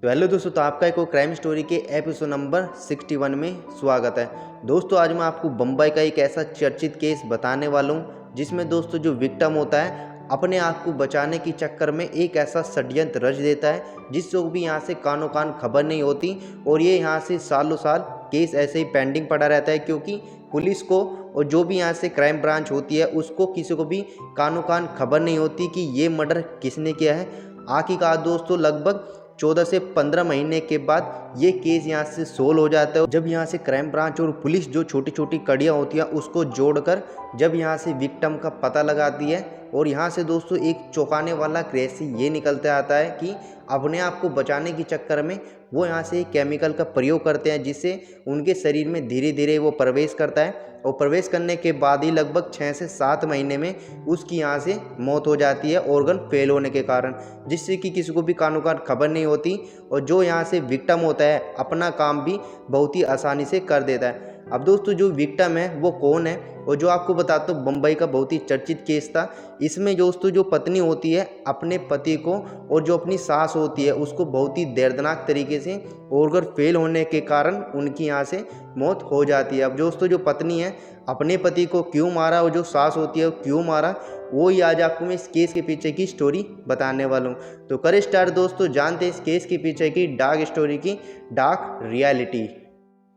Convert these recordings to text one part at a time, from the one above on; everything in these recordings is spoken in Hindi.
तो हेलो दोस्तों, तो आपका एक क्राइम स्टोरी के एपिसोड नंबर 61 में स्वागत है। दोस्तों आज मैं आपको बम्बई का एक ऐसा चर्चित केस बताने वाला हूँ जिसमें दोस्तों जो विक्टिम होता है अपने आप को बचाने के चक्कर में एक ऐसा षड्यंत्र रच देता है जिसको भी यहाँ से कानो कान खबर नहीं होती और ये यहाँ से सालों साल केस ऐसे ही पेंडिंग पड़ा रहता है, क्योंकि पुलिस को और जो भी यहाँ से क्राइम ब्रांच होती है उसको किसी को भी कानो कान खबर नहीं होती कि ये मर्डर किसने किया है। आखिरकार दोस्तों लगभग 14 से 15 महीने के बाद ये केस यहाँ से सोल्व हो जाता है, जब यहाँ से क्राइम ब्रांच और पुलिस जो छोटी छोटी कड़ियाँ होती हैं उसको जोड़कर जब यहाँ से विक्टिम का पता लगाती है। और यहाँ से दोस्तों एक चौंकाने वाला क्रेज ये निकलते आता है कि अपने आप को बचाने के चक्कर में वो यहाँ से केमिकल का प्रयोग करते हैं जिससे उनके शरीर में धीरे धीरे वो प्रवेश करता है और प्रवेश करने के बाद ही लगभग 6 से 7 महीने में उसकी यहाँ से मौत हो जाती है ऑर्गन फेल होने के कारण, जिससे कि किसी को भी कानो कान खबर नहीं होती और जो यहाँ से विक्टिम होता है अपना काम भी बहुत ही आसानी से कर देता है। अब दोस्तों जो विक्टिम है वो कौन है, और जो आपको बताता हूँ बम्बई का बहुत ही चर्चित केस था। इसमें दोस्तों जो पत्नी होती है अपने पति को और जो अपनी सास होती है उसको बहुत ही दर्दनाक तरीके से ऑर्गन फेल होने के कारण उनकी यहाँ से मौत हो जाती है। अब दोस्तों जो पत्नी है अपने पति को क्यों मारा और जो सास होती है वो क्यों मारा, वो ही आज आपको मैं इस केस के पीछे की स्टोरी बताने वाला हूँ। तो करें स्टार्ट दोस्तों, जानते हैं इस केस के पीछे की डार्क स्टोरी की डार्क रियलिटी।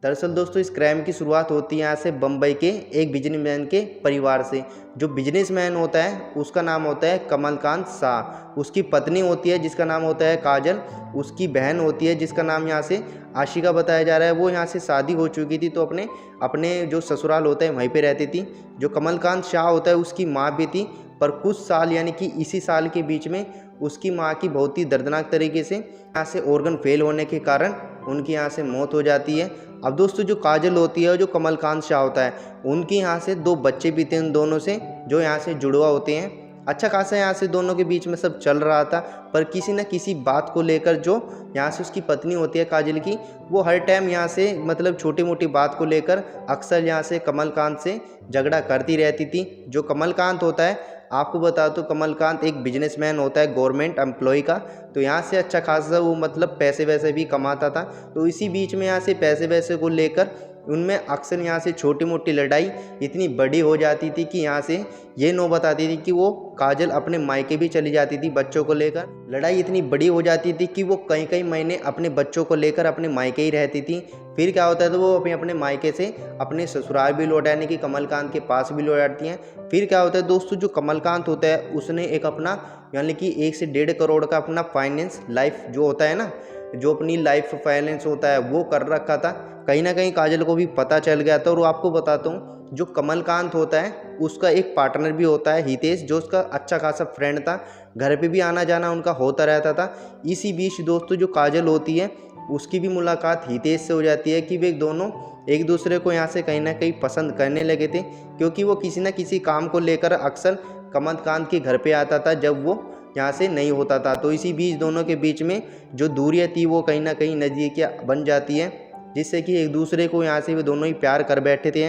दरअसल दोस्तों इस क्राइम की शुरुआत होती है यहाँ से बम्बई के एक बिजनेसमैन के परिवार से। जो बिजनेसमैन होता है उसका नाम होता है कमलकांत शाह, उसकी पत्नी होती है जिसका नाम होता है काजल, उसकी बहन होती है जिसका नाम यहाँ से आशिका बताया जा रहा है। वो यहाँ से शादी हो चुकी थी तो अपने अपने जो ससुराल होता है वहीं पे रहती थी। जो कमलकांत शाह होता है उसकी माँ भी थी, पर कुछ साल यानी कि इसी साल के बीच में उसकी माँ की बहुत ही दर्दनाक तरीके से यहाँ से ऑर्गन फेल होने के कारण उनकी यहाँ से मौत हो जाती है। अब दोस्तों जो काजल होती है और जो कमलकांत शाह होता है उनके यहाँ से 2 बच्चे भी थे उन दोनों से, जो यहाँ से जुड़वा होते हैं। अच्छा खासा यहाँ से दोनों के बीच में सब चल रहा था, पर किसी न किसी बात को लेकर जो यहाँ से उसकी पत्नी होती है काजल की, वो हर टाइम यहाँ से मतलब छोटी मोटी बात को लेकर अक्सर यहाँ से कमलकांत से झगड़ा करती रहती थी। जो कमलकांत होता है आपको बता तो कमलकांत एक बिजनेसमैन होता है गवर्नमेंट एम्प्लॉय का, तो यहाँ से अच्छा खासा वो मतलब पैसे वैसे भी कमाता था। तो इसी बीच में यहाँ से पैसे वैसे को लेकर उनमें अक्सर यहाँ से छोटी मोटी लड़ाई इतनी बड़ी हो जाती थी कि यहाँ से ये नौबत आती थी कि वो काजल अपने मायके भी चली जाती थी बच्चों को लेकर। लड़ाई इतनी बड़ी हो जाती थी कि वो कई कई महीने अपने बच्चों को लेकर अपने मायके ही रहती थी। फिर क्या होता है तो वो अपने अपने मायके से अपने ससुराल भी लौट आने की कमलकांत के पास भी लौट आती हैं। फिर क्या होता है दोस्तों, जो कमलकांत होता है उसने एक अपना यानी कि 1 से 1.5 करोड़ का अपना फाइनेंस लाइफ जो होता है ना, जो अपनी लाइफ फाइनेंस होता है वो कर रखा था। कहीं ना कहीं काजल को भी पता चल गया था। और आपको बताता हूँ जो कमलकांत होता है उसका एक पार्टनर भी होता है हितेश, जो उसका अच्छा खासा फ्रेंड था, घर पे भी आना जाना उनका होता रहता था। इसी बीच दोस्तों जो काजल होती है उसकी भी मुलाकात हितेश से हो जाती है कि वे दोनों एक दूसरे को यहाँ से कहीं ना कहीं पसंद करने लगे थे, क्योंकि वो किसी न किसी काम को लेकर अक्सर कमलकांत के घर पे आता था जब वो यहाँ से नहीं होता था। तो इसी बीच दोनों के बीच में जो दूरियाँ थी वो कहीं ना कहीं नज़दीकियाँ बन जाती है, जिससे कि एक दूसरे को यहाँ से वे दोनों ही प्यार कर बैठे थे।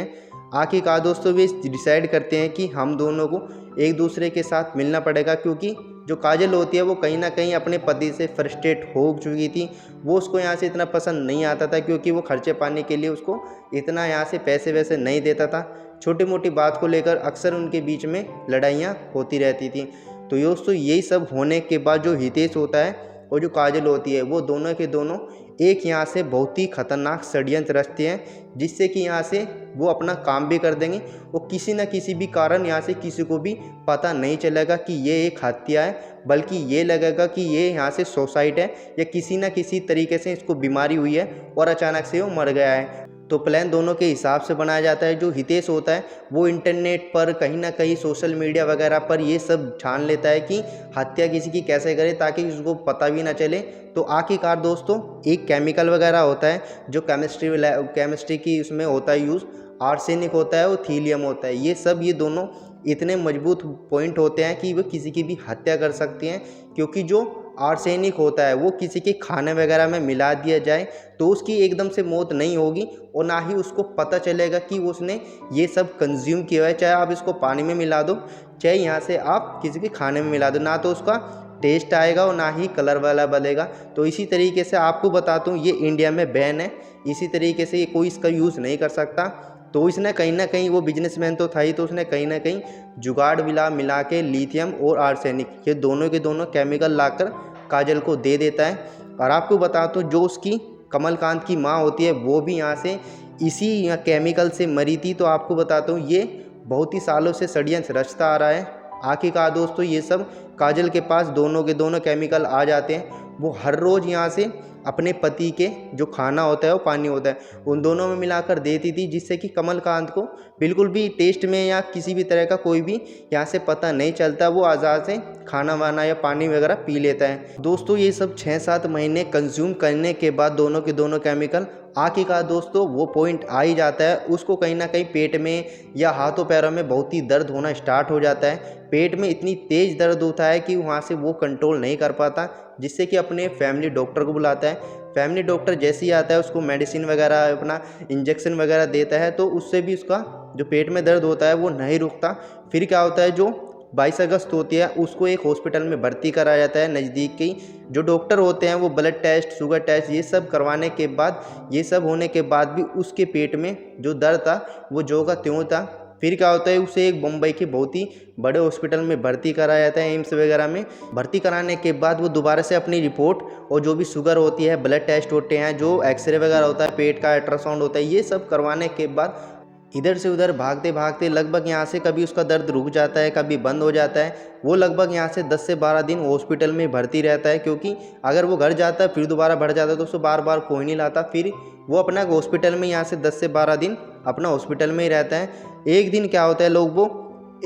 आखिरकार दोस्तों वे डिसाइड करते हैं कि हम दोनों को एक दूसरे के साथ मिलना पड़ेगा, क्योंकि जो काजल होती है वो कहीं ना कहीं अपने पति से फ्रस्ट्रेट हो चुकी थी। वो उसको यहाँ से इतना पसंद नहीं आता था, क्योंकि वो खर्चे पाने के लिए उसको इतना यहाँ से पैसे वैसे नहीं देता था। छोटी मोटी बात को लेकर अक्सर उनके बीच में लड़ाइयाँ होती रहती थी। तो दोस्तों यही सब होने के बाद जो हितेश होता है और जो काजल होती है वो दोनों के दोनों एक यहाँ से बहुत ही खतरनाक षड्यंत्र रचते हैं, जिससे कि यहाँ से वो अपना काम भी कर देंगे और किसी न किसी भी कारण यहाँ से किसी को भी पता नहीं चलेगा कि ये एक हत्या है, बल्कि ये लगेगा कि ये यहाँ से सुसाइड है या किसी न किसी तरीके से इसको बीमारी हुई है और अचानक से वो मर गया है। तो प्लान दोनों के हिसाब से बनाया जाता है। जो हितेश होता है वो इंटरनेट पर कहीं ना कहीं सोशल मीडिया वगैरह पर ये सब छान लेता है कि हत्या किसी की कैसे करे ताकि उसको पता भी ना चले। तो आखिरकार दोस्तों एक केमिकल वगैरह होता है जो केमिस्ट्री की उसमें होता है यूज़, आर्सेनिक होता है और थीलियम होता है। ये दोनों इतने मजबूत पॉइंट होते हैं कि वो किसी की भी हत्या कर सकती हैं, क्योंकि जो आर्सेनिक होता है वो किसी के खाने वगैरह में मिला दिया जाए तो उसकी एकदम से मौत नहीं होगी और ना ही उसको पता चलेगा कि उसने ये सब कंज्यूम किया है। चाहे आप इसको पानी में मिला दो, चाहे यहाँ से आप किसी के खाने में मिला दो, ना तो उसका टेस्ट आएगा और ना ही कलर वाला बनेगा। तो इसी तरीके से आपको बताता हूँ ये इंडिया में बैन है, इसी तरीके से ये कोई इसका यूज़ नहीं कर सकता। तो इसने कहीं ना कहीं, वो बिजनेसमैन तो था ही, तो उसने कहीं ना कहीं जुगाड़ मिला के लिथियम और आर्सेनिक ये दोनों के दोनों केमिकल लाकर काजल को दे देता है। और आपको बताता हूँ जो उसकी कमलकांत की माँ होती है वो भी यहाँ से इसी केमिकल से मरी थी। तो आपको बताता हूँ ये बहुत ही सालों से षड्यंत्र रचता आ रहा है। आखिरकार दोस्तों ये सब काजल के पास दोनों के दोनों केमिकल आ जाते हैं। वो हर रोज़ यहाँ से अपने पति के जो खाना होता है वो पानी होता है उन दोनों में मिलाकर देती थी, जिससे कि कमलकांत को बिल्कुल भी टेस्ट में या किसी भी तरह का कोई भी यहाँ से पता नहीं चलता। वो आज़ाद से खाना वाना या पानी वगैरह पी लेता है। दोस्तों ये सब 6-7 महीने कंज्यूम करने के बाद दोनों के दोनों केमिकल आखिरकार दोस्तों वो पॉइंट आ ही जाता है, उसको कहीं ना कहीं पेट में या हाथों पैरों में बहुत ही दर्द होना स्टार्ट हो जाता है। पेट में इतनी तेज़ दर्द होता है कि वहाँ से वो कंट्रोल नहीं कर पाता, जिससे कि अपने फैमिली डॉक्टर को बुलाता है। फैमिली डॉक्टर जैसे ही आता है उसको मेडिसिन वगैरह अपना इंजेक्शन वगैरह देता है, तो उससे भी उसका जो पेट में दर्द होता है वो नहीं रुकता। फिर क्या होता है, जो 22 अगस्त होती है उसको एक हॉस्पिटल में भर्ती कराया जाता है। नज़दीक के जो डॉक्टर होते हैं वो ब्लड टेस्ट, शुगर टेस्ट ये सब करवाने के बाद, ये सब होने के बाद भी उसके पेट में जो दर्द था वो जो का त्यों था। फिर क्या होता है, उसे एक मुंबई के बहुत ही बड़े हॉस्पिटल में भर्ती कराया जाता है, एम्स वगैरह में। भर्ती कराने के बाद वो दोबारा से अपनी रिपोर्ट और जो भी शुगर होती है, ब्लड टेस्ट होते हैं, जो एक्सरे वगैरह होता है, पेट का अल्ट्रासाउंड होता है, ये सब करवाने के बाद इधर से उधर भागते भागते लगभग यहाँ से कभी उसका दर्द रुक जाता है, कभी बंद हो जाता है। वो लगभग यहाँ से 10 से 12 दिन हॉस्पिटल में भर्ती रहता है, क्योंकि अगर वो घर जाता है फिर दोबारा बढ़ जाता है तो उसको बार बार कोई नहीं लाता। फिर वो अपना हॉस्पिटल में यहाँ से 10 से 12 दिन अपना हॉस्पिटल में ही रहता है। एक दिन क्या होता है,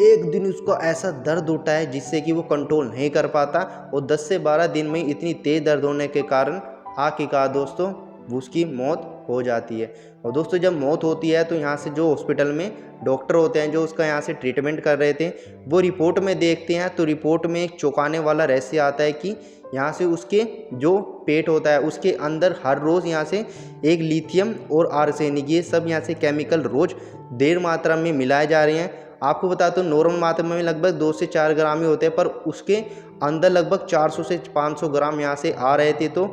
एक दिन उसको ऐसा दर्द उठा है जिससे कि वो कंट्रोल नहीं कर पाता, और 10 से 12 दिन में इतनी तेज़ दर्द होने के कारण आखिरकार दोस्तों उसकी मौत हो जाती है। और दोस्तों जब मौत होती है तो यहाँ से जो हॉस्पिटल में डॉक्टर होते हैं जो उसका यहाँ से ट्रीटमेंट कर रहे थे, वो रिपोर्ट में देखते हैं तो रिपोर्ट में एक चौंकाने वाला रहस्य आता है कि यहाँ से उसके जो पेट होता है उसके अंदर हर रोज़ यहाँ से एक लिथियम और आर्सेनिक ये सब यहाँ से केमिकल रोज़ देर मात्रा में मिलाए जा रहे हैं। आपको बताता हूँ नॉर्मल मात्रा में लगभग 2 से 4 ग्राम ही होते हैं, पर उसके अंदर लगभग 400 से 500 ग्राम यहाँ से आ रहे थे। तो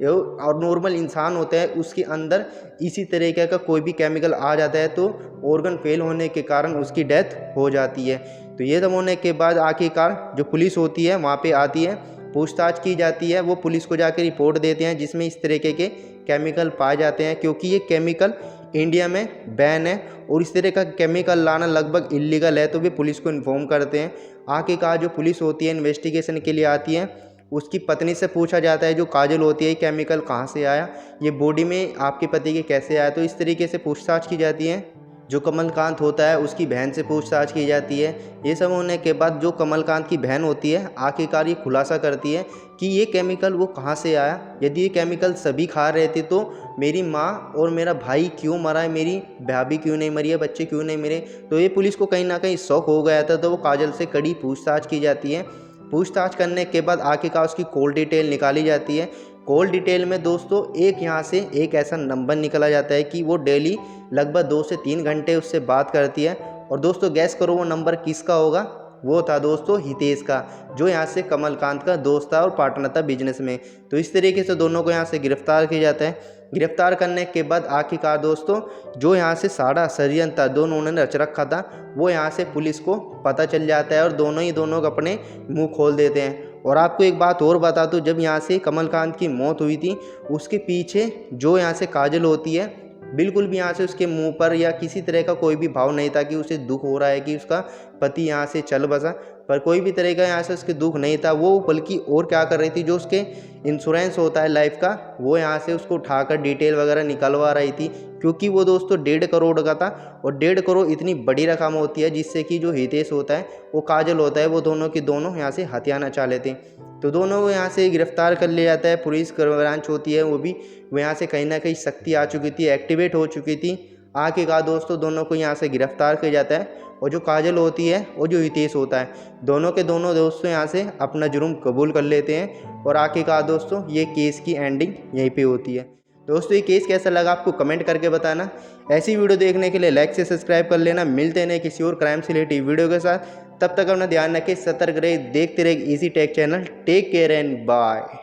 और नॉर्मल इंसान होता है उसके अंदर इसी तरीके का कोई भी केमिकल आ जाता है तो ऑर्गन फेल होने के कारण उसकी डेथ हो जाती है। तो ये सब होने के बाद आखिरकार जो पुलिस होती है वहाँ पे आती है, पूछताछ की जाती है। वो पुलिस को जाकर रिपोर्ट देते हैं जिसमें इस तरीके के केमिकल पाए जाते हैं, क्योंकि ये केमिकल इंडिया में बैन है और इस तरह का केमिकल लाना लगभग इलीगल है। तो वे पुलिस को इन्फॉर्म करते हैं। आखिरकार जो पुलिस होती है इन्वेस्टिगेशन के लिए आती है, उसकी पत्नी से पूछा जाता है जो काजल होती है ये केमिकल कहाँ से आया, ये बॉडी में आपके पति के कैसे आया। तो इस तरीके से पूछताछ की जाती है। जो कमलकांत होता है उसकी बहन से पूछताछ की जाती है। ये सब होने के बाद जो कमलकांत की बहन होती है आखिरकार ये खुलासा करती है कि ये केमिकल वो कहाँ से आया। यदि ये केमिकल सभी खा रहे थे तो मेरी माँ और मेरा भाई क्यों मरा है, मेरी भाभी क्यों नहीं मरी है, बच्चे क्यों नहीं मरे। तो ये पुलिस को कहीं ना कहीं शौक हो गया था। तो वो काजल से कड़ी पूछताछ की जाती है। पूछताछ करने के बाद आखिरकार उसकी कॉल डिटेल निकाली जाती है। कॉल डिटेल में दोस्तों एक यहाँ से एक ऐसा नंबर निकला जाता है कि वो डेली लगभग 2 से 3 घंटे उससे बात करती है। और दोस्तों गैस करो वो नंबर किसका होगा, वो था दोस्तों हितेश का, जो यहाँ से कमलकांत का दोस्त था और पार्टनर था बिजनेस में। तो इस तरीके से दोनों को यहाँ से गिरफ्तार किया जाता है। गिरफ्तार करने के बाद आखिरकार दोस्तों जो यहाँ से सारा षड्यंत्र था दोनों ने रच रखा था वो यहाँ से पुलिस को पता चल जाता है और दोनों अपने मुंह खोल देते हैं। और आपको एक बात और बता दूं, जब यहाँ से कमलकांत की मौत हुई थी उसके पीछे जो यहाँ से काजल होती है बिल्कुल भी यहाँ से उसके मुंह पर या किसी तरह का कोई भी भाव नहीं था कि उसे दुख हो रहा है कि उसका पति यहाँ से चल बसा, पर कोई भी तरह का यहाँ से उसके दुख नहीं था। वो बल्कि और क्या कर रही थी, जो उसके इंश्योरेंस होता है लाइफ का वो यहाँ से उसको उठाकर डिटेल वगैरह निकलवा रही थी, क्योंकि वो दोस्तों 1.5 करोड़ का था। और 1.5 करोड़ इतनी बड़ी रकम होती है जिससे कि जो हितेश होता है वो काजल होता है वो दोनों के दोनों यहाँ से हथियाना चाह लेते हैं। तो दोनों को यहाँ से गिरफ्तार कर लिया जाता है। पुलिस ब्रांच होती है वो यहाँ से कहीं ना कहीं शक्ति आ चुकी थी, एक्टिवेट हो चुकी थी। आखिरकार दोस्तों दोनों को यहाँ से गिरफ्तार किया जाता है और जो काजल होती है और जो हितेश होता है दोनों के दोनों दोस्तों यहाँ से अपना जुर्म कबूल कर लेते हैं। और आखिरकार दोस्तों ये केस की एंडिंग यहीं पे होती है। दोस्तों ये केस कैसा लगा आपको कमेंट करके बताना। ऐसी वीडियो देखने के लिए लाइक से सब्सक्राइब कर लेना। मिलते हैं किसी और क्राइम से रिलेटेड वीडियो के साथ। तब तक अपना ध्यान रखें, सतर्क रहे, देखते रहे easy tech channel. Take care and bye.